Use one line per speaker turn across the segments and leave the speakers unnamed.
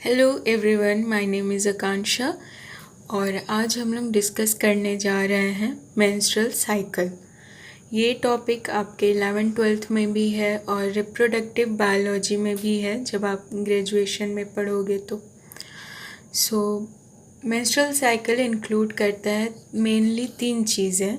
Hello everyone, my name is Akanksha और आज हम लोग डिस्कस करने जा रहे हैं मेंस्ट्रुअल साइकिल। ये टॉपिक आपके 11th-12th में भी है और रिप्रोडक्टिव बायोलॉजी में भी है जब आप ग्रेजुएशन में पढ़ोगे तो। मेंस्ट्रुअल साइकिल इंक्लूड करता है मेनली 3 चीज़ें।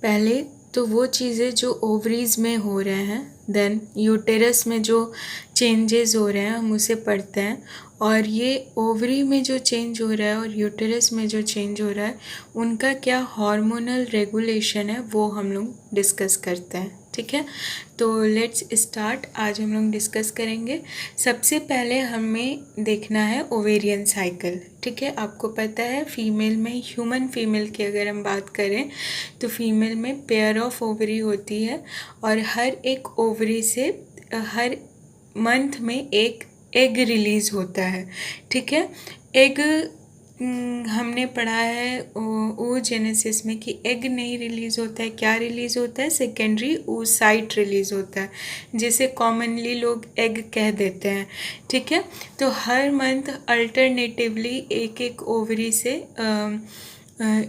पहले तो वो चीज़ें जो ओवरीज में हो रहे हैं, देन यूटेरस में जो चेंजेस हो रहे हैं हम उसे पढ़ते हैं, और ये ओवरी में जो चेंज हो रहा है और यूटेरस में जो चेंज हो रहा है उनका क्या हार्मोनल रेगुलेशन है वो हम लोग डिस्कस करते हैं। ठीक है, तो लेट्स स्टार्ट। आज हम लोग डिस्कस करेंगे। सबसे पहले हमें देखना है ओवेरियन साइकिल। ठीक है, आपको पता है फीमेल में, ह्यूमन फीमेल की अगर हम बात करें तो फीमेल में पेयर ऑफ ओवरी होती है और हर एक ओवरी से हर मंथ में एक एग रिलीज़ होता है। ठीक है, एग हमने पढ़ा है oogenesis में कि एग नहीं रिलीज़ होता है, क्या रिलीज़ होता है, सेकेंडरी oocyte रिलीज़ होता है, जिसे कॉमनली लोग एग कह देते हैं। ठीक है, तो हर मंथ अल्टरनेटिवली एक एक ओवरी से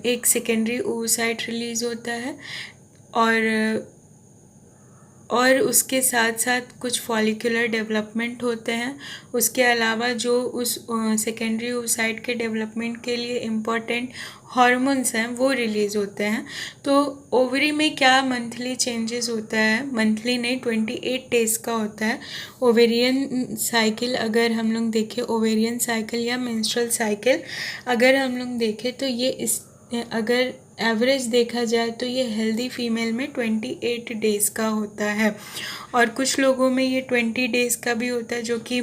एक सेकेंडरी oocyte रिलीज़ होता है और उसके साथ साथ कुछ फॉलिकुलर डेवलपमेंट होते हैं। उसके अलावा जो उस सेकेंडरी oocyte के डेवलपमेंट के लिए इम्पॉर्टेंट हार्मोन्स हैं वो रिलीज़ होते हैं। तो ओवरी में क्या मंथली चेंजेस होता है, मंथली नहीं 28 डेज़ का होता है ओवेरियन साइकिल। अगर हम लोग देखें ओवेरियन साइकिल या मेंस्ट्रुअल साइकिल अगर हम लोग देखें तो ये अगर एवरेज देखा जाए तो ये हेल्दी फीमेल में 28 डेज़ का होता है और कुछ लोगों में ये 20 डेज़ का भी होता है जो कि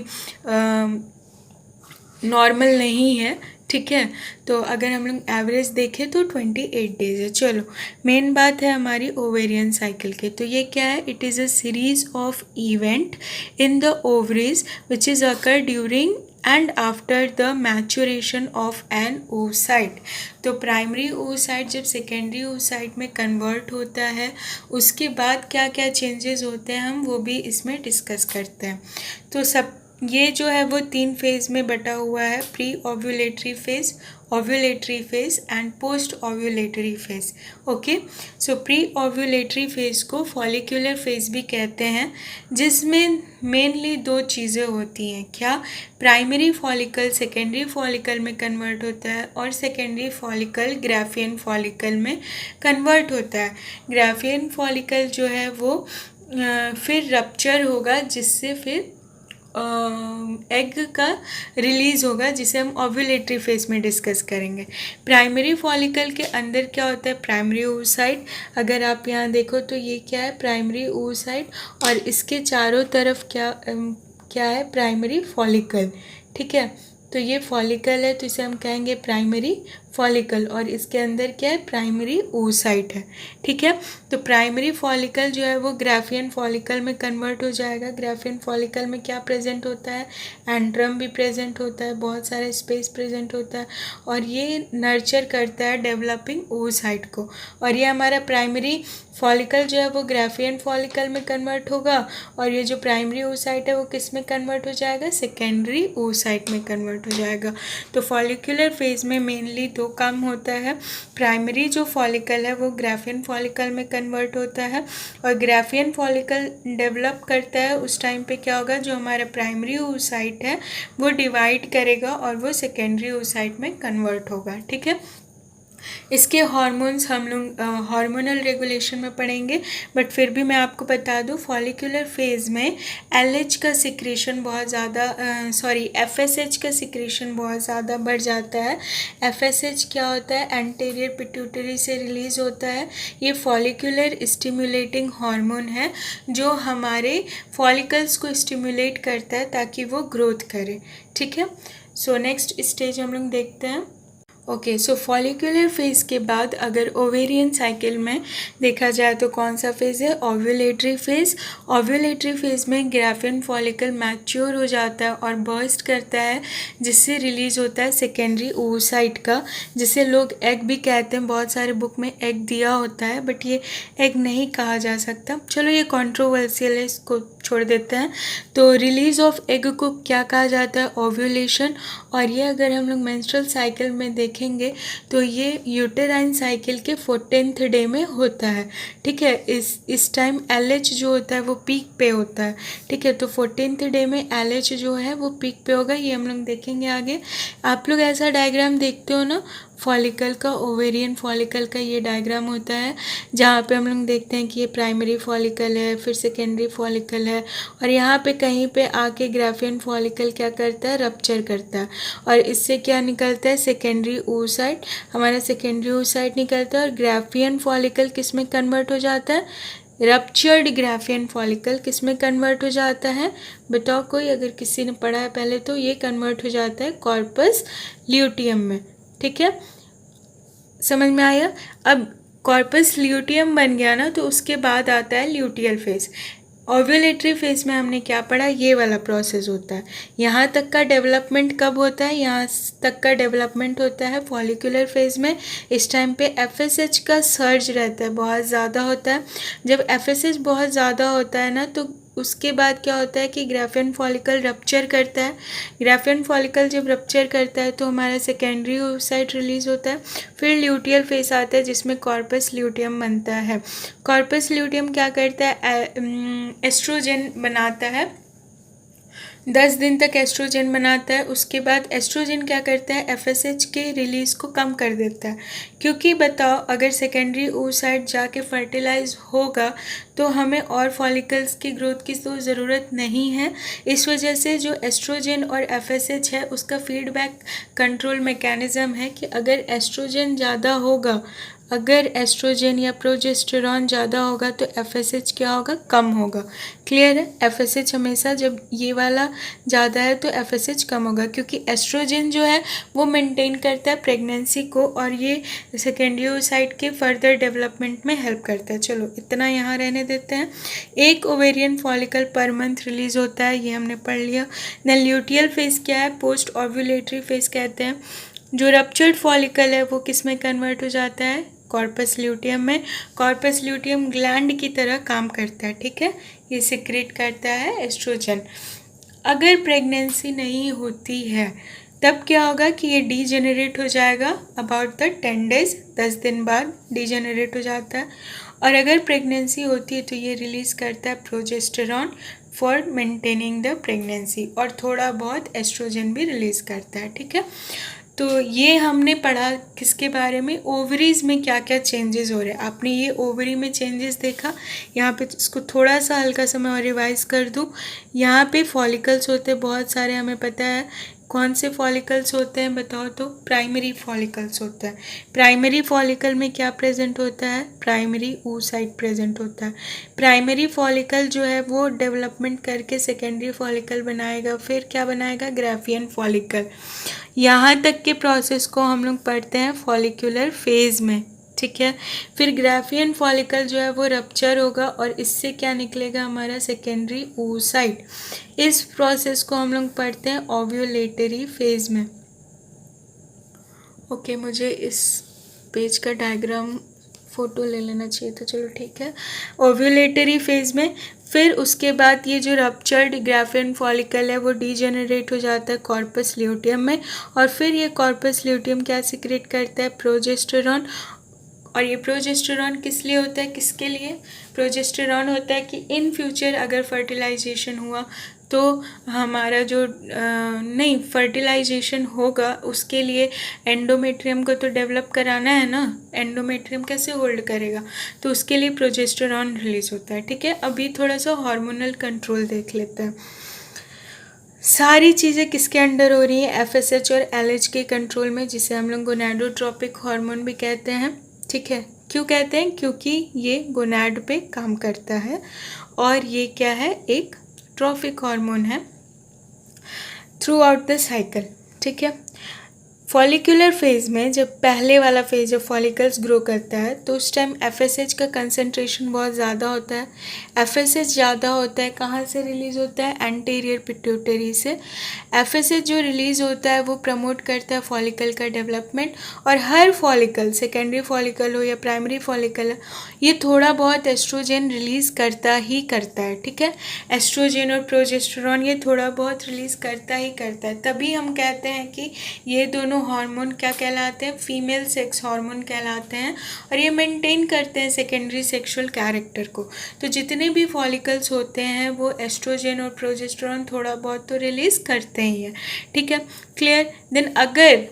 नॉर्मल नहीं है। ठीक है, तो अगर हम लोग एवरेज देखें तो 28 डेज है। चलो, मेन बात है हमारी ओवेरियन साइकिल के। तो ये क्या है, it is a series of event in the ovaries which is occur during and after the maturation of an oocyte। तो प्राइमरी oocyte जब सेकेंडरी oocyte में कन्वर्ट होता है उसके बाद क्या क्या चेंजेस होते हैं हम वो भी इसमें डिस्कस करते हैं। तो सब ये जो है वो 3 फेज़ में बटा हुआ है, pre ovulatory phase, ovulatory phase and post ovulatory phase. Okay, so pre ovulatory phase को फॉलिकुलर फेज़ भी कहते हैं, जिसमें मेनली 2 चीज़ें होती हैं। क्या, प्राइमरी फॉलिकल सेकेंडरी फॉलिकल में कन्वर्ट होता है और सेकेंडरी फॉलिकल ग्राफियन फॉलिकल में कन्वर्ट होता है। ग्राफियन फॉलिकल जो है वो फिर रप्चर होगा जिससे फिर एग का रिलीज़ होगा, जिसे हम ओव्यूलेटरी फेज में डिस्कस करेंगे। प्राइमरी फॉलिकल के अंदर क्या होता है, प्राइमरी oocyte। अगर आप यहाँ देखो तो ये क्या है, प्राइमरी oocyte और इसके चारों तरफ क्या है, प्राइमरी फॉलिकल। ठीक है, तो ये फॉलिकल है तो इसे हम कहेंगे प्राइमरी फॉलिकल और इसके अंदर क्या है, प्राइमरी oocyte है। ठीक है, तो प्राइमरी फॉलिकल जो है वो ग्राफियन फॉलिकल में कन्वर्ट हो जाएगा। ग्राफियन फॉलिकल में क्या प्रेजेंट होता है, एंड्रम भी प्रेजेंट होता है, बहुत सारा स्पेस प्रेजेंट होता है और ये नर्चर करता है डेवलपिंग oocyte को। और ये हमारा प्राइमरी फॉलिकल जो है वो ग्राफियन फॉलिकल में कन्वर्ट होगा और ये जो प्राइमरी oocyte है वो किस में कन्वर्ट हो जाएगा, सेकेंडरी oocyte में कन्वर्ट हो जाएगा। तो फॉलिकुलर फेज में मेनली 2 काम होता है। प्राइमरी जो फॉलिकल है वो ग्राफियन फॉलिकल में कन्वर्ट होता है और ग्राफियन फॉलिकल डेवलप करता है उस टाइम पे क्या होगा, जो हमारा प्राइमरी oocyte है वो डिवाइड करेगा और वो सेकेंडरी oocyte में कन्वर्ट होगा। ठीक है, इसके हार्मोन्स हम लोग हार्मोनल रेगुलेशन में पढ़ेंगे, बट फिर भी मैं आपको बता दूं फॉलिकुलर फेज़ में LH का सिक्रेशन बहुत ज़्यादा FSH का सिक्रेशन बहुत ज़्यादा बढ़ जाता है। FSH क्या होता है, एंटीरियर पिट्यूटरी से रिलीज़ होता है। ये फॉलिकुलर स्टिमुलेटिंग हार्मोन है जो हमारे फॉलिकल्स को स्टिमुलेट करता है ताकि वो ग्रोथ करे। ठीक है, सो नेक्स्ट स्टेज हम लोग देखते हैं ओके, सो फॉलिकुलर फेज़ के बाद अगर ओवेरियन साइकिल में देखा जाए तो कौन सा फेज़ है? Ovulatory phase. ओव्यूलेटरी फेज़ में ग्राफियन फॉलिकल मैच्योर हो जाता है और बर्स्ट करता है, जिससे रिलीज होता है सेकेंडरी oocyte का, जिसे लोग एग भी कहते हैं। बहुत सारे बुक में एग दिया होता है, बट ये एग नहीं कहा जा सकता। चलो ये कंट्रोवर्शियल है, इसको छोड़ देते हैं। तो रिलीज ऑफ एग को क्या कहा जाता है? ओव्यूलेशन। और ये अगर हम लोग मेंस्ट्रुअल साइकिल में देखेंगे तो ये यूटेराइन साइकिल के 14th डे में होता है। ठीक है, इस टाइम LH जो होता है वो पीक पे होता है। ठीक है, तो 14th डे में LH जो है वो पीक पे होगा, ये हम लोग देखेंगे आगे। आप लोग ऐसा डायग्राम देखते हो ना फॉलिकल का, ओवेरियन फॉलिकल का ये डायग्राम होता है, जहाँ पे हम लोग देखते हैं कि ये प्राइमरी फॉलिकल है, फिर सेकेंडरी फॉलिकल है, और यहाँ पे कहीं पे आके ग्राफियन फॉलिकल क्या करता है? रप्चर करता है, और इससे क्या निकलता है? Secondary oocyte। हमारा सेकेंडरी oocyte निकलता है, और ग्राफियन फॉलिकल किस में कन्वर्ट हो जाता है? रप्चर्ड ग्राफियन फॉलिकल किस में कन्वर्ट हो जाता है? बताओ कोई, अगर किसी ने पढ़ा है पहले तो। ये कन्वर्ट हो जाता है कॉर्पस ल्यूटियम में। ठीक है, समझ में आया? अब कॉर्पस ल्यूटियम बन गया ना, तो उसके बाद आता है ल्यूटियल फेज। ओव्यूलेटरी फेज में हमने क्या पढ़ा? ये वाला प्रोसेस होता है। यहाँ तक का डेवलपमेंट कब होता है? यहाँ तक का डेवलपमेंट होता है फॉलिकुलर फेज में। इस टाइम पे FSH का सर्ज रहता है, बहुत ज़्यादा होता है। जब FSH बहुत ज़्यादा होता है ना, तो उसके बाद क्या होता है कि ग्राफियन फॉलिकल रप्चर करता है। ग्राफियन फॉलिकल जब रप्चर करता है तो हमारा सेकेंडरी oocyte रिलीज होता है। फिर ल्यूटियल फेस आता है, जिसमें कॉर्पस ल्यूटियम बनता है। कॉर्पस ल्यूटियम क्या करता है? एस्ट्रोजन बनाता है, 10 दिन तक एस्ट्रोजन बनाता है। उसके बाद एस्ट्रोजन क्या करता है? FSH के रिलीज़ को कम कर देता है। क्योंकि बताओ, अगर सेकेंडरी oocyte जाके फर्टिलाइज होगा तो हमें और फॉलिकल्स की ग्रोथ की तो ज़रूरत नहीं है। इस वजह से जो एस्ट्रोजन और FSH है उसका फीडबैक कंट्रोल मैकेनिज़्म है कि अगर एस्ट्रोजन ज़्यादा होगा, अगर एस्ट्रोजन या प्रोजेस्टेरॉन ज़्यादा होगा तो FSH क्या होगा? कम होगा। क्लियर है? FSH हमेशा जब ये वाला ज़्यादा है तो FSH कम होगा, क्योंकि एस्ट्रोजन जो है वो मेंटेन करता है प्रेगनेंसी को, और ये सेकेंडरी oocyte के फर्दर डेवलपमेंट में हेल्प करता है। चलो इतना यहाँ रहने देते हैं। एक ovarian follicle per month release होता है, ये हमने पढ़ लिया। देन ल्यूटियल फेज क्या है? पोस्ट ओव्यूलेटरी फेज कहते हैं। जो रप्चर्ड फॉलिकल है वो किस में कन्वर्ट हो जाता है? कॉर्पस ल्यूटियम में। कॉर्पस ल्यूटियम ग्लैंड की तरह काम करता है। ठीक है, ये सिक्रेट करता है एस्ट्रोजन। अगर प्रेगनेंसी नहीं होती है तब क्या होगा कि ये डीजेनरेट हो जाएगा अबाउट द 10 डेज, 10 दिन बाद डीजेनरेट हो जाता है। और अगर प्रेगनेंसी होती है तो ये रिलीज़ करता है progesterone for maintaining the pregnancy, और थोड़ा बहुत एस्ट्रोजन भी रिलीज़ करता है। ठीक है, तो ये हमने पढ़ा किसके बारे में? ओवरीज में क्या क्या चेंजेस हो रहे हैं। आपने ये ओवरी में चेंजेस देखा, यहाँ पे इसको थोड़ा सा हल्का सा मैं और रिवाइज कर दूँ। यहाँ पे फॉलिकल्स होते हैं बहुत सारे, हमें पता है। कौन से फॉलिकल्स होते हैं बताओ तो? प्राइमरी फॉलिकल्स होता है। प्राइमरी फॉलिकल में क्या प्रेजेंट होता है? प्राइमरी oocyte प्रेजेंट होता है। प्राइमरी फॉलिकल जो है वो डेवलपमेंट करके सेकेंडरी फॉलिकल बनाएगा, फिर क्या बनाएगा? Graafian follicle. यहाँ तक के प्रोसेस को हम लोग पढ़ते हैं फॉलिकुलर फेज में। ठीक है, फिर ग्राफियन फॉलिकल जो है वो रप्चर होगा, और इससे क्या निकलेगा? हमारा सेकेंडरी oocyte। इस प्रोसेस को हम लोग पढ़ते हैं ओव्यूलेटरी फेज में। ओके, मुझे इस पेज का डायग्राम फ़ोटो ले लेना चाहिए था, चलो ठीक है। ओव्यूलेटरी फेज में फिर उसके बाद ये जो रप्चर्ड ग्राफियन फॉलिकल है वो डीजेनरेट हो जाता है कॉर्पस ल्यूटियम में, और फिर ये कॉर्पस ल्यूटियम क्या सिक्रेट करता है? प्रोजेस्टेरॉन। और ये प्रोजेस्टेरॉन किस लिए होता है? किसके लिए प्रोजेस्टेरॉन होता है? कि इन फ्यूचर अगर फर्टिलाइजेशन हुआ तो हमारा जो नहीं फर्टिलाइजेशन होगा उसके लिए एंडोमेट्रियम को तो डेवलप कराना है ना। एंडोमेट्रियम कैसे होल्ड करेगा? तो उसके लिए प्रोजेस्टेरॉन रिलीज होता है। ठीक है, अभी थोड़ा सा हार्मोनल कंट्रोल देख लेते हैं। सारी चीज़ें किसके अंडर हो रही हैं? FSH और LH के कंट्रोल में, जिसे हम लोग गोनाडोट्रोपिक हार्मोन भी कहते हैं। ठीक है, क्यों कहते हैं? क्योंकि ये गोनाड पे काम करता है, और ये क्या है? एक ट्रॉफिक हार्मोन है थ्रू आउट द साइकिल। ठीक है, फॉलिकुलर फेज में जब पहले वाला फेज जब फॉलिकल्स ग्रो करता है तो उस टाइम एफएसएच का कंसंट्रेशन बहुत ज़्यादा होता है। एफएसएच ज़्यादा होता है, कहाँ से रिलीज़ होता है? एंटीरियर पिट्यूटरी से। एफएसएच जो रिलीज़ होता है वो प्रमोट करता है फॉलिकल का डेवलपमेंट, और हर फॉलिकल, सेकेंडरी फॉलिकल हो या प्राइमरी फॉलिकल है, ये थोड़ा बहुत एस्ट्रोजन रिलीज़ करता ही करता है। ठीक है, एस्ट्रोजन और प्रोजेस्टेरॉन ये थोड़ा बहुत रिलीज़ करता ही करता है। तभी हम कहते हैं कि ये दोनों हार्मोन क्या कहलाते हैं? फीमेल सेक्स हार्मोन कहलाते हैं, और ये मेंटेन करते हैं सेकेंडरी सेक्सुअल कैरेक्टर को। तो जितने भी फॉलिकल्स होते हैं वो एस्ट्रोजन और प्रोजेस्टेरॉन थोड़ा बहुत तो रिलीज़ करते ही हैं। ठीक है, क्लियर। देन अगर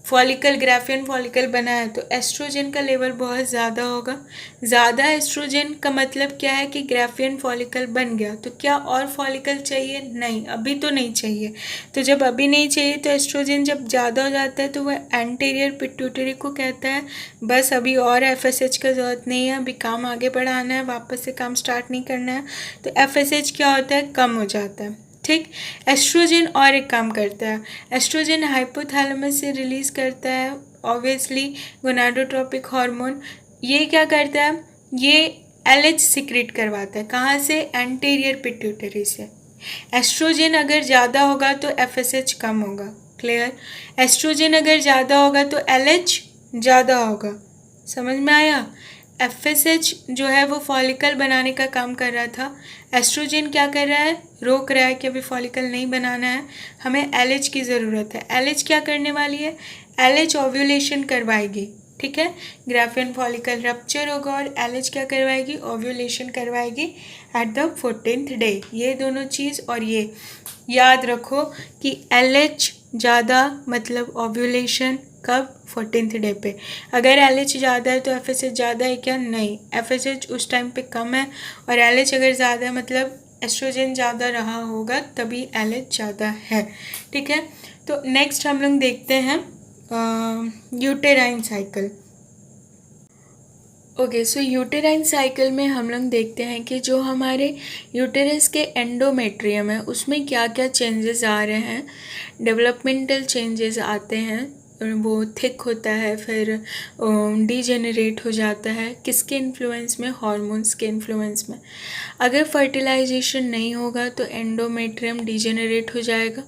फॉलिकल ग्राफियन फॉलिकल बना है तो एस्ट्रोजन का लेवल बहुत ज़्यादा होगा। ज़्यादा एस्ट्रोजन का मतलब क्या है कि ग्राफियन फॉलिकल बन गया, तो क्या और फॉलिकल चाहिए? नहीं, अभी तो नहीं चाहिए। तो जब अभी नहीं चाहिए तो एस्ट्रोजन जब ज़्यादा हो जाता है तो वह एंटीरियर पिट्यूटरी को कहता है बस अभी और एफएसएच का ज़रूरत नहीं है, अभी काम आगे बढ़ाना है, वापस से काम स्टार्ट नहीं करना है। तो एफएसएच क्या होता है? कम हो जाता है। ठीक। एस्ट्रोजन और एक काम करता है, एस्ट्रोजन हाइपोथैलेमस से रिलीज़ करता है ऑब्वियसली गोनाडोट्रोपिक हार्मोन। ये क्या करता है? ये एलएच सिक्रेट करवाता है। कहाँ से? एंटीरियर पिट्यूटरी से। एस्ट्रोजन अगर ज़्यादा होगा तो एफएसएच कम होगा। क्लियर। एस्ट्रोजन अगर ज़्यादा होगा तो एलएच ज़्यादा होगा। समझ में आया? एफएसएच जो है वो फॉलिकल बनाने का काम कर रहा था, एस्ट्रोजन क्या कर रहा है? रोक रहा है कि अभी फॉलिकल नहीं बनाना है, हमें एलएच की ज़रूरत है। एलएच क्या करने वाली है? एलएच ओव्यूलेशन करवाएगी। ठीक है, ग्राफियन फॉलिकल रप्चर होगा और एलएच क्या करवाएगी? ओव्यूलेशन करवाएगी एट द 14th डे। ये दोनों चीज़ और ये याद रखो कि एलएच ज़्यादा मतलब ओव्यूलेशन कब? 14th डे पे। अगर एलएच ज़्यादा है तो एफएसएच ज़्यादा है क्या? नहीं, एफएसएच उस टाइम पे कम है, और एलएच अगर ज़्यादा है मतलब एस्ट्रोजन ज़्यादा रहा होगा तभी एलएच ज़्यादा है। ठीक है, तो नेक्स्ट हम लोग देखते हैं यूटेराइन साइकिल। ओके, सो यूटेराइन साइकिल में हम लोग देखते हैं कि जो हमारे यूटेरस के एंडोमेट्रियम है उसमें क्या क्या चेंजेस आ रहे हैं। डेवलपमेंटल चेंजेस आते हैं, वो थिक होता है, फिर डीजेनरेट हो जाता है। किसके इन्फ्लुएंस में? हार्मोन्स के इन्फ्लुएंस में। अगर फर्टिलाइजेशन नहीं होगा तो एंडोमेट्रियम डीजेनरेट हो जाएगा,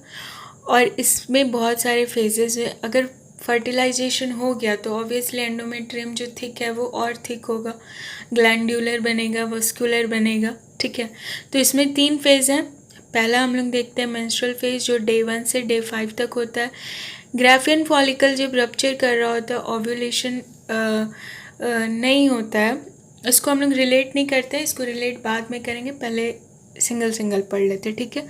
और इसमें बहुत सारे फेजेस हैं। अगर फर्टिलाइजेशन हो गया तो ऑब्वियसली एंडोमेट्रियम जो थिक है वो और थिक होगा, ग्लैंड्यूलर बनेगा, वस्कुलर बनेगा। ठीक है, तो इसमें 3 फेज़ हैं। पहला हम लोग देखते हैं मेंस्ट्रुअल फेज जो डे 1 से डे 5 तक होता है। ग्राफियन फॉलिकल जब रप्चर कर रहा होता है, ओव्यूलेशन नहीं होता है, इसको हम लोग रिलेट नहीं करते, इसको रिलेट बाद में करेंगे, पहले सिंगल सिंगल पढ़ लेते। ठीक है,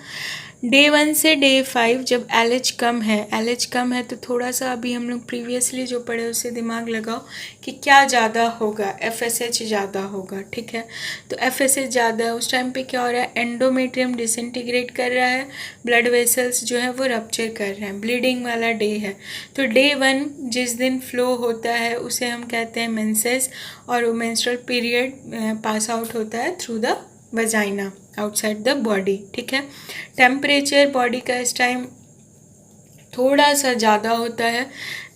डे 1 से डे 5 जब एलएच कम है, एलएच कम है तो थोड़ा सा अभी हम लोग प्रीवियसली जो पढ़े उससे दिमाग लगाओ कि क्या ज़्यादा होगा? एफएसएच ज़्यादा होगा। ठीक है, तो एफएसएच ज़्यादा है, उस टाइम पे क्या हो रहा है? एंडोमेट्रियम डिसइंटीग्रेट कर रहा है, ब्लड वेसल्स जो है वो रप्चर कर रहे हैं, ब्लीडिंग वाला डे है। तो डे 1 जिस दिन फ्लो होता है उसे हम कहते हैं मेंसेस, और वो मेंस्ट्रुअल पीरियड पास आउट होता है through the vagina outside the body. ठीक है, टेम्परेचर बॉडी का इस टाइम थोड़ा सा ज़्यादा होता है,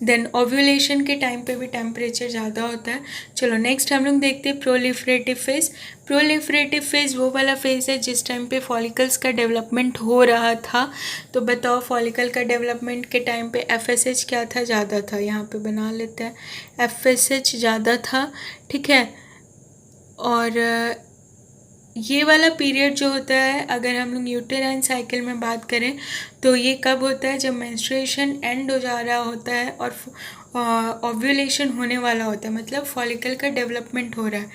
देन ओव्यूलेशन के टाइम पे भी टेम्परेचर ज़्यादा होता है। चलो नेक्स्ट हम लोग देखते हैं प्रोलिफरेटिव फेज। प्रोलिफरेटिव फेज वो वाला फेज है जिस टाइम पे फॉलिकल्स का डेवलपमेंट हो रहा था। तो बताओ फॉलिकल का डेवलपमेंट के टाइम पे एफएसएच क्या था? ज़्यादा था। यहाँ पे बना लेते हैं, एफएसएच ज़्यादा था। ठीक है, और ये वाला पीरियड जो होता है, अगर हम लोग यूटेराइन साइकिल में बात करें तो ये कब होता है? जब मेंस्ट्रुएशन एंड हो जा रहा होता है और ओव्यूलेशन होने वाला होता है, मतलब फॉलिकल का डेवलपमेंट हो रहा है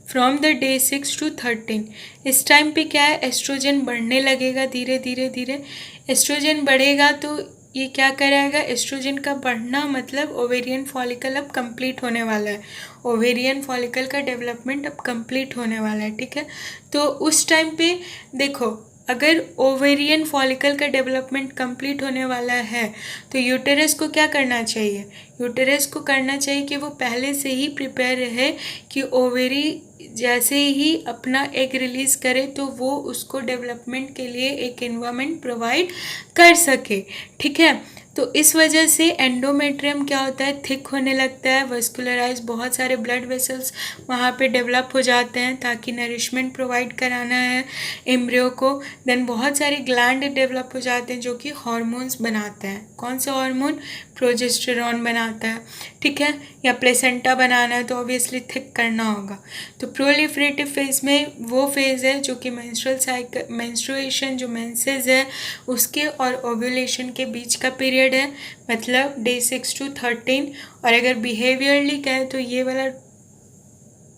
फ्रॉम द डे 6 to 13। इस टाइम पे क्या है? एस्ट्रोजन बढ़ने लगेगा धीरे धीरे धीरे। एस्ट्रोजन बढ़ेगा तो ये क्या कराएगा? एस्ट्रोजन का बढ़ना मतलब ओवेरियन फॉलिकल अब कंप्लीट होने वाला है, ओवेरियन फॉलिकल का डेवलपमेंट अब कंप्लीट होने वाला है। ठीक है, तो उस टाइम पे देखो, अगर ओवेरियन फॉलिकल का डेवलपमेंट कंप्लीट होने वाला है तो यूटेरस को क्या करना चाहिए? यूटेरस को करना चाहिए कि वो पहले से ही प्रिपेयर रहे कि ओवेरी जैसे ही अपना एग रिलीज़ करे तो वो उसको डेवलपमेंट के लिए एक एनवायरनमेंट प्रोवाइड कर सके। ठीक है, तो इस वजह से एंडोमेट्रियम क्या होता है, थिक होने लगता है, वस्कुलराइज, बहुत सारे ब्लड वेसल्स वहाँ पे डेवलप हो जाते हैं ताकि नरिशमेंट प्रोवाइड कराना है एम्ब्रियो को। देन बहुत सारे ग्लैंड डेवलप हो जाते हैं जो कि हार्मोन्स बनाते हैं। कौन सा हार्मोन? प्रोजेस्टेरॉन बनाता है, ठीक है। या प्लेसेंटा बनाना है तो ऑब्वियसली थिक करना होगा। तो प्रोलिफरेटिव फेज में वो फेज है जो कि मेंस्ट्रुअल साइकिल, मेंस्ट्रुएशन जो मेंसेस है उसके और ओव्यूलेशन के बीच का पीरियड है, मतलब डे 6 to 13। और अगर बिहेवियरली कहें तो ये वाला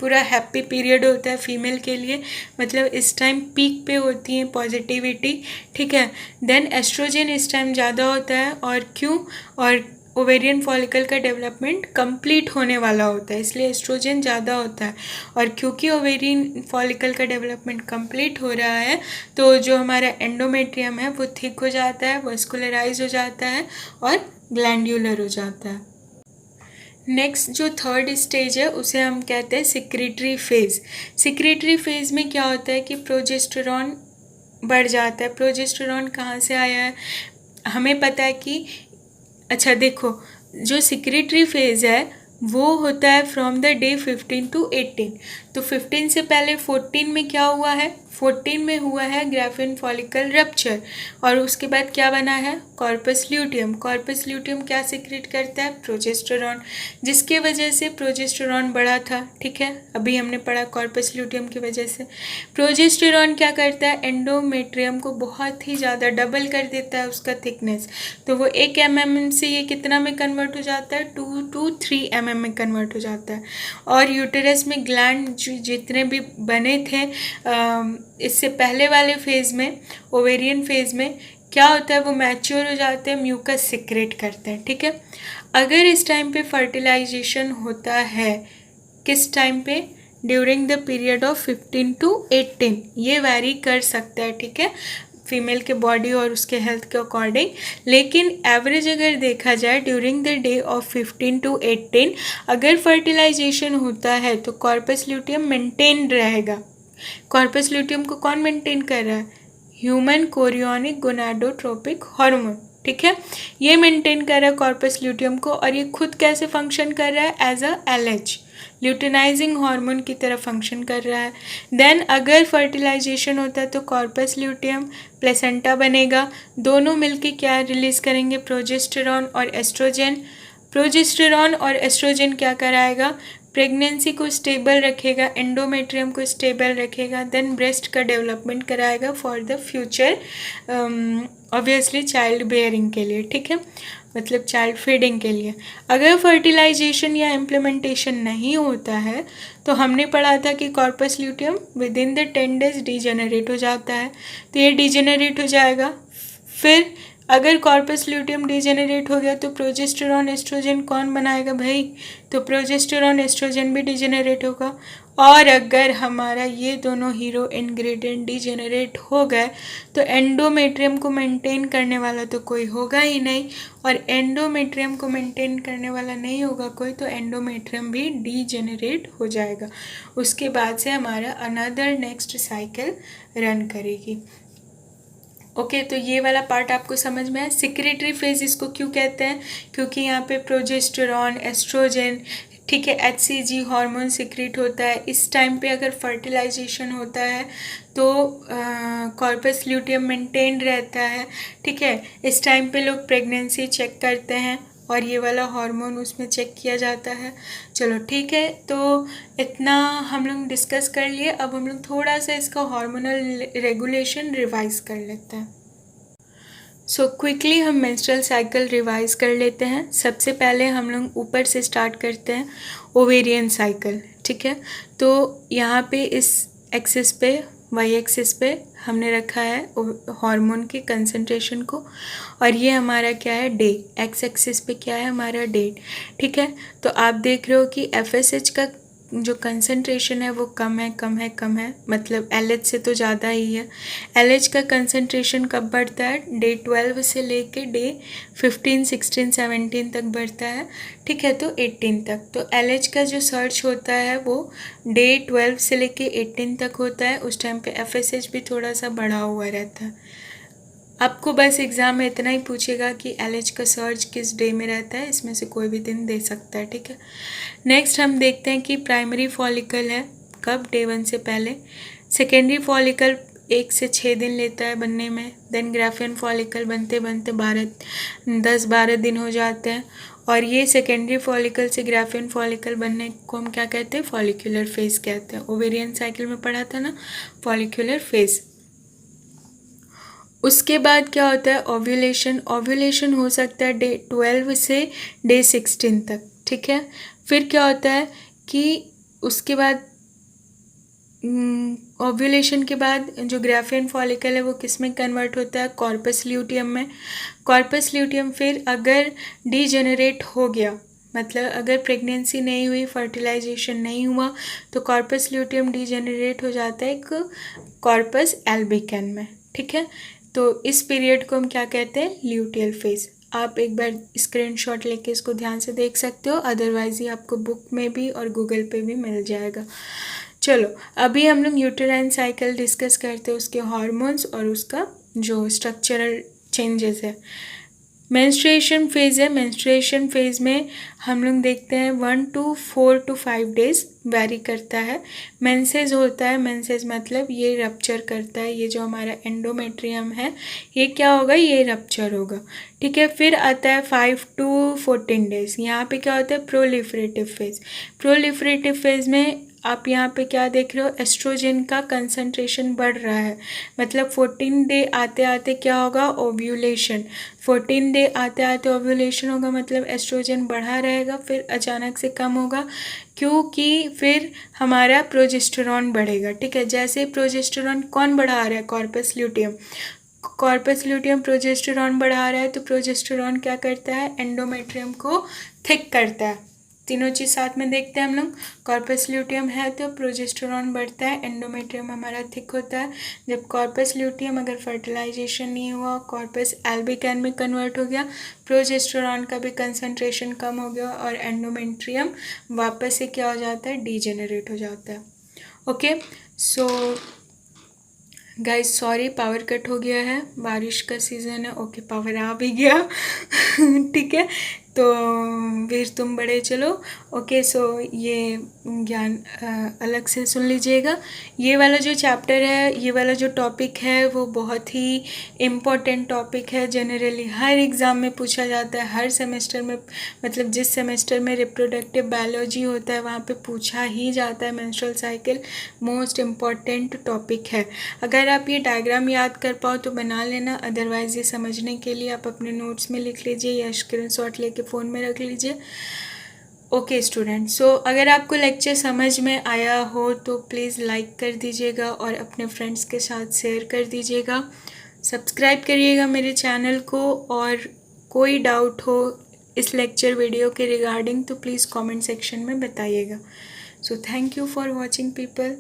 पूरा हैप्पी पीरियड होता है फीमेल के लिए, मतलब इस टाइम पीक पे होती है पॉजिटिविटी, ठीक है। देन एस्ट्रोजन इस टाइम ज़्यादा होता है, और क्यों? और ओवेरियन फॉलिकल का डेवलपमेंट कंप्लीट होने वाला होता है, इसलिए एस्ट्रोजन ज़्यादा होता है। और क्योंकि ओवेरियन फॉलिकल का डेवलपमेंट कंप्लीट हो रहा है तो जो हमारा एंडोमेट्रियम है वो थिक हो जाता है, वस्कुलराइज हो जाता है और ग्लैंड्यूलर हो जाता है। नेक्स्ट जो थर्ड स्टेज है उसे हम कहते हैं सिक्रेटरी फेज। सिक्रेटरी फेज में क्या होता है कि प्रोजेस्टेरॉन बढ़ जाता है। प्रोजेस्टेरॉन कहाँ से आया है? हमें पता है कि, अच्छा देखो, जो सिक्रेटरी फेज है वो होता है फ्रॉम द डे 15 to 18। तो 15 से पहले 14 में क्या हुआ है? 14 में हुआ है ग्राफिन फॉलिकल रप्चर, और उसके बाद क्या बना है? Corpus luteum. कॉर्पस ल्यूटियम क्या सिक्रेट करता है? प्रोजेस्टेरॉन, जिसके वजह से प्रोजेस्टेरॉन बढ़ा था, ठीक है। अभी हमने पढ़ा कॉर्पस ल्यूटियम की वजह से। प्रोजेस्टेरॉन क्या करता है? एंडोमेट्रियम को बहुत ही ज़्यादा डबल कर देता है उसका थिकनेस। तो वो 1 mm से ये कितना में कन्वर्ट हो जाता है? 2 to 3 mm में कन्वर्ट हो जाता है। और यूटेरस में ग्लैंड जितने भी बने थे इससे पहले वाले फेज़ में, ओवेरियन फेज़ में, क्या होता है? वो मैच्योर हो जाते हैं, म्यूकस सिक्रेट करते हैं, ठीक है। अगर इस टाइम पे फर्टिलाइजेशन होता है, किस टाइम पे? During the period of 15 to 18। ये वैरी कर सकता है, ठीक है, फीमेल के बॉडी और उसके हेल्थ के अकॉर्डिंग। लेकिन एवरेज अगर देखा जाए during the day of 15 to 18 अगर फर्टिलाइजेशन होता है तो कॉर्पस ल्यूटियम मेंटेन रहेगा। कॉर्पस ल्यूटियम को कौन मेंटेन कर रहा है? ह्यूमन कोरियोनिक गोनाडोट्रोपिक हार्मोन, ठीक है, ये मेंटेन कर रहा है कॉर्पस ल्यूटियम को। और ये खुद कैसे फंक्शन कर रहा है? As a LH, luteinizing hormone की तरह फंक्शन कर रहा है। देन अगर फर्टिलाइजेशन होता है तो कॉर्पस ल्यूटियम प्लेसेंटा बनेगा, दोनों मिलके क्या रिलीज करेंगे? प्रोजेस्टेरॉन और एस्ट्रोजन। प्रोजेस्टेरॉन और एस्ट्रोजन क्या कराएगा? प्रेगनेंसी को स्टेबल रखेगा, एंडोमेट्रियम को स्टेबल रखेगा, देन ब्रेस्ट का डेवलपमेंट कराएगा for the future, obviously child bearing के लिए, ठीक है, मतलब चाइल्ड फीडिंग के लिए। अगर फर्टिलाइजेशन या इम्प्लीमेंटेशन नहीं होता है तो हमने पढ़ा था कि corpus luteum with in the 10 days degenerate हो जाता है, तो ये डिजेनरेट हो जाएगा। फिर अगर कॉर्पस ल्यूटियम डिजेनरेट हो गया तो प्रोजेस्टेरॉन एस्ट्रोजन कौन बनाएगा भाई? तो प्रोजेस्टेरॉन एस्ट्रोजन भी डिजेनरेट होगा। और अगर हमारा ये दोनों हीरो इंग्रेडिएंट डिजेनरेट हो गए तो एंडोमेट्रियम को मेंटेन करने वाला तो कोई होगा ही नहीं, और एंडोमेट्रियम को मेंटेन करने वाला नहीं होगा कोई तो एंडोमेट्रियम भी डिजेनरेट हो जाएगा। उसके बाद से हमारा अनदर नेक्स्ट साइकिल रन करेगी। ओके, तो ये वाला पार्ट आपको समझ में है। सिक्रेटरी फेज इसको क्यों कहते हैं? क्योंकि यहाँ पे प्रोजेस्टेरॉन, एस्ट्रोजन, ठीक है, HCG हार्मोन सिक्रेट होता है। इस टाइम पे अगर फर्टिलाइजेशन होता है तो कॉर्पस ल्यूटियम मेंटेन रहता है, ठीक है। इस टाइम पे लोग प्रेगनेंसी चेक करते हैं और ये वाला हार्मोन उसमें चेक किया जाता है। चलो ठीक है, तो इतना हम लोग डिस्कस कर लिए। अब हम लोग थोड़ा सा इसका हार्मोनल रेगुलेशन रिवाइज कर लेते हैं। सो क्विकली हम मेंस्ट्रुअल साइकिल रिवाइज कर लेते हैं। सबसे पहले हम लोग ऊपर से स्टार्ट करते हैं, ओवेरियन साइकिल, ठीक है। तो यहाँ पे इस एक्सिस पे, वाई एक्सिस पे हमने रखा है हार्मोन के कंसंट्रेशन को, और ये हमारा क्या है? डे। एक्स एक्सिस पे क्या है? हमारा डेट, ठीक है। तो आप देख रहे हो कि FSH का जो कंसंट्रेशन है वो कम है, कम है, कम है, मतलब LH से तो ज़्यादा ही है। LH का कंसंट्रेशन कब बढ़ता है? डे 12 से लेके डे 15, 16, 17 तक बढ़ता है, ठीक है, तो 18 तक। तो LH का जो सर्च होता है वो डे 12 से लेके 18 तक होता है। उस टाइम पे FSH भी थोड़ा सा बढ़ा हुआ रहता है। आपको बस एग्ज़ाम में इतना ही पूछेगा कि LH का सर्ज किस डे में रहता है, इसमें से कोई भी दिन दे सकता है, ठीक है। नेक्स्ट हम देखते हैं कि प्राइमरी फॉलिकल है कब, डे 1 से पहले। सेकेंडरी फॉलिकल 1 से 6 दिन लेता है बनने में। देन ग्राफियन फॉलिकल बनते बनते 10-12 दिन हो जाते हैं। और ये सेकेंडरी फॉलिकल से ग्राफियन फॉलिकल बनने को हम क्या कहते हैं, फॉलिक्यूलर फेज कहते हैं। ओवेरियन साइकिल में पढ़ा था ना, फॉलिक्यूलर फेज। उसके बाद क्या होता है, ओव्यूलेशन। ओव्यूलेशन हो सकता है डे 12 से डे 16 तक, ठीक है। फिर क्या होता है कि उसके बाद ओव्यूलेशन के बाद जो ग्राफियन फॉलिकल है वो किस में कन्वर्ट होता है, कॉर्पस ल्यूटियम में। कॉर्पस ल्यूटियम फिर अगर डीजेनरेट हो गया, मतलब अगर प्रेगनेंसी नहीं हुई, फर्टिलाइजेशन नहीं हुआ, तो कॉर्पस ल्यूटियम डीजेनरेट हो जाता है एक कॉर्पस एल्बिकन में, ठीक है। तो इस पीरियड को हम क्या कहते हैं, ल्यूटियल फेज। आप एक बार स्क्रीनशॉट लेके इसको ध्यान से देख सकते हो, अदरवाइज ये आपको बुक में भी और गूगल पे भी मिल जाएगा। चलो अभी हम लोग यूटेराइन साइकिल डिस्कस करते हैं, उसके हार्मोन्स और उसका जो स्ट्रक्चरल चेंजेस है। मेंस्ट्रुएशन फेज़ है। मेंस्ट्रुएशन फेज़ में हम लोग देखते हैं 1 to 4 to 5 डेज वैरी करता है। मेंसेस होता है, मेंसेस मतलब ये रप्चर करता है, ये जो हमारा एंडोमेट्रियम है ये क्या होगा, ये रप्चर होगा, ठीक है। फिर आता है 5 to 14 डेज। यहाँ पे क्या होता है, प्रोलिफरेटिव फेज़। प्रोलिफरेटिव फेज़ में आप यहाँ पे क्या देख रहे हो, एस्ट्रोजन का कंसंट्रेशन बढ़ रहा है, मतलब 14 डे आते आते क्या होगा, ओव्यूलेशन। 14 डे आते आते ओव्यूलेशन होगा, मतलब एस्ट्रोजन बढ़ा रहेगा, फिर अचानक से कम होगा, क्योंकि फिर हमारा प्रोजेस्टेरॉन बढ़ेगा, ठीक है। जैसे प्रोजेस्टेरॉन कौन बढ़ा रहा है, corpus luteum. Corpus luteum progesterone बढ़ा रहा है, तो प्रोजेस्टेरॉन क्या करता है, एंडोमेट्रियम को थिक करता है। तीनों चीज़ साथ में देखते हैं हम लोग। कॉर्पस ल्यूटियम है तो प्रोजेस्टेरॉन बढ़ता है, एंडोमेट्रियम हमारा थिक होता है। जब कॉर्पस ल्यूटियम अगर फर्टिलाइजेशन नहीं हुआ, कॉर्पस एल्बिकैन में कन्वर्ट हो गया, प्रोजेस्टेरॉन का भी कंसंट्रेशन कम हो गया और एंडोमेट्रियम वापस से क्या हो जाता है, डीजेनरेट हो जाता है। Okay, so guys sorry power cut हो गया है, बारिश का सीज़न है। ओके पावर आ भी गया ठीक है, तो वीर तुम बड़े चलो। ओके, सो ये ज्ञान अलग से सुन लीजिएगा। ये वाला जो चैप्टर है, ये वाला जो टॉपिक है वो बहुत ही इम्पोर्टेंट टॉपिक है। जनरली हर एग्ज़ाम में पूछा जाता है, हर सेमेस्टर में, मतलब जिस सेमेस्टर में रिप्रोडक्टिव बायोलॉजी होता है वहाँ पे पूछा ही जाता है। Menstrual cycle most important topic है। अगर आप ये डायग्राम याद कर पाओ तो बना लेना, अदरवाइज़ ये समझने के लिए आप अपने नोट्स में लिख लीजिए या स्क्रीनशॉट लेके फ़ोन में रख लीजिए। ओके स्टूडेंट, सो अगर आपको लेक्चर समझ में आया हो तो प्लीज़ लाइक कर दीजिएगा और अपने फ्रेंड्स के साथ शेयर कर दीजिएगा। सब्सक्राइब करिएगा मेरे चैनल को, और कोई डाउट हो इस लेक्चर वीडियो के रिगार्डिंग तो प्लीज़ कमेंट सेक्शन में बताइएगा। So thank you for watching people.